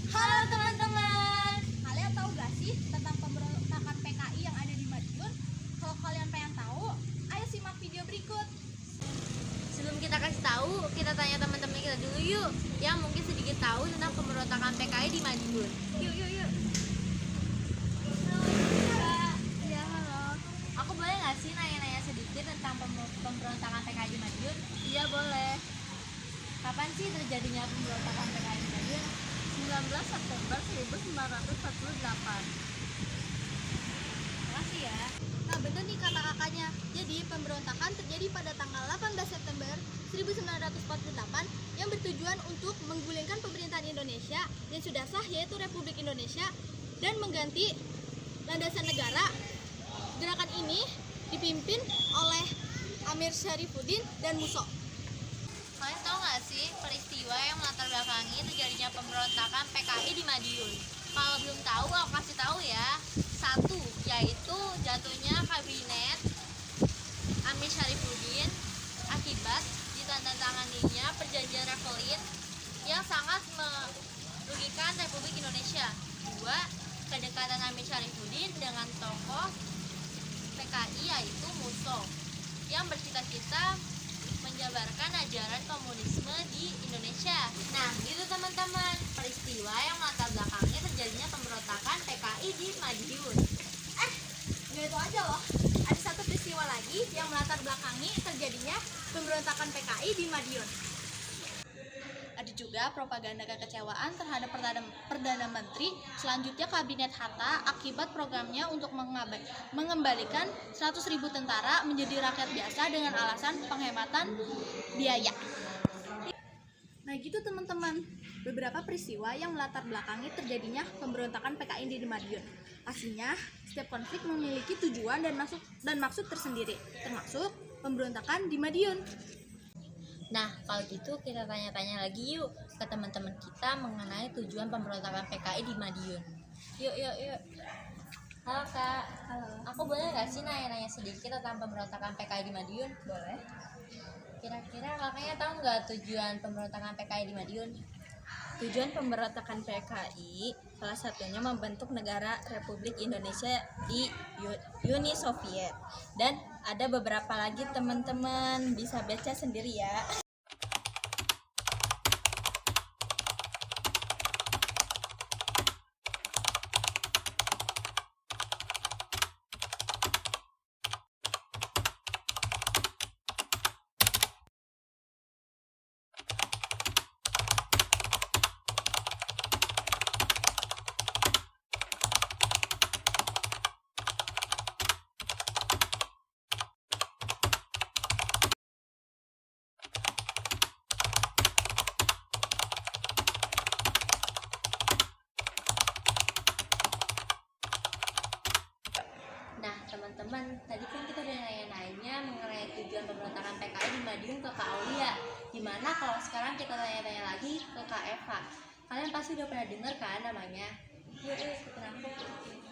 Halo teman-teman, kalian tahu gak sih tentang pemberontakan PKI yang ada di Madiun? Kalau kalian pengen tahu, ayo simak video berikut. Sebelum kita kasih tahu, kita tanya teman-teman kita dulu yuk, yang mungkin sedikit tahu tentang pemberontakan PKI di Madiun. Yuk. Ya, halo. Aku boleh nggak sih nanya-nanya sedikit tentang pemberontakan PKI di Madiun? Iya boleh. Kapan sih terjadinya pemberontakan PKI di Madiun? 19 September 1948. Makasih ya. Nah bener nih kata kakaknya. Jadi pemberontakan terjadi pada tanggal 18 September 1948 yang bertujuan untuk menggulingkan pemerintahan Indonesia yang sudah sah yaitu Republik Indonesia dan mengganti landasan negara. Gerakan ini dipimpin oleh Amir Syarifuddin dan Musso. Kalian tahu nggak sih peristiwa yang melatar belakangi terjadinya pemberontakan PKI di Madiun? Kalau belum tahu, aku kasih tahu ya. Satu, yaitu jatuhnya kabinet Amir Syarifuddin akibat ditandatanganinya perjanjian Raffles yang sangat merugikan Republik Indonesia. Dua, kedekatan Amir Syarifuddin dengan tokoh PKI yaitu Musso yang bercita-cita menjabarkan ajaran komunisme di Indonesia. Nah, gitu teman-teman, peristiwa yang melatar belakangnya terjadinya pemberontakan PKI di Madiun. Gak itu aja loh, ada satu peristiwa lagi yang melatar belakangi terjadinya pemberontakan PKI di Madiun. Ada juga propaganda kekecewaan terhadap Perdana Menteri selanjutnya Kabinet Hatta akibat programnya untuk mengembalikan 100.000 tentara menjadi rakyat biasa dengan alasan penghematan biaya. Nah gitu teman-teman, beberapa peristiwa yang melatar belakangi terjadinya pemberontakan PKI di Madiun. Pastinya setiap konflik memiliki tujuan dan maksud tersendiri, termasuk pemberontakan di Madiun. Nah, kalau gitu kita tanya-tanya lagi yuk ke teman-teman kita mengenai tujuan pemberontakan PKI di Madiun. Yuk. Halo Kak. Halo. Aku boleh nggak sih nanya-nanya sedikit tentang pemberontakan PKI di Madiun? Boleh. Kira-kira kakaknya tahu nggak tujuan pemberontakan PKI di Madiun? Tujuan pemberontakan PKI salah satunya membentuk negara Republik Indonesia di Uni Soviet. Dan ada beberapa lagi teman-teman, bisa baca sendiri ya. Nah teman-teman, tadi kan kita udah nanya-nanya mengenai tujuan pemberontakan PKI di Madiun ke Kak Aulia. Gimana kalau sekarang kita tanya-tanya lagi ke Kak Eva? Kalian pasti udah pernah dengar kan namanya? Yuk ikutin aku.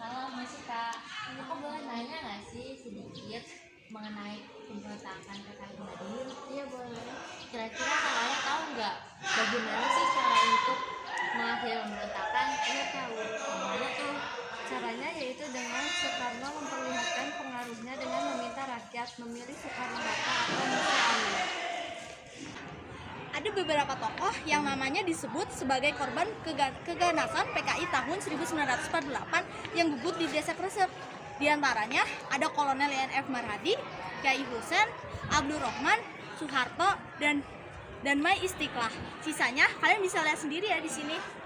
Halo masih Kak, aku boleh nanya nggak sih sedikit mengenai pemberontakan PKI di Madiun? Iya boleh. Kira-kira kalian tahu nggak bagaimana sih cara untuk mengakhiri pemberontakan? Iya tahu. Gimana tuh? Caranya yaitu dengan Soekarno memperlihatkan pengaruhnya dengan meminta rakyat memilih Soekarno-Hatta atau Musa Ali. Ada beberapa tokoh yang namanya disebut sebagai korban keganasan PKI tahun 1948 yang gugur di Desa Kresek. Di antaranya ada Kolonel YNF Marhadi, Kyai Husen, Abdul Rahman, Soeharto, dan Mai Istiqlal. Sisanya kalian bisa lihat sendiri ya di sini.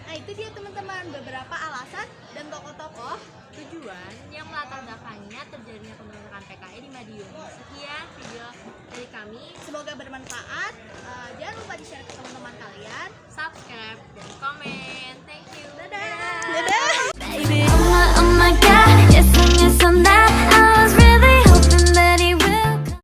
Nah, itu dia teman-teman beberapa alasan dan tokoh-tokoh Tujuan yang melatar belakanginya terjadinya pemberontakan PKI di Madiun. Sekian video dari kami. semoga bermanfaat.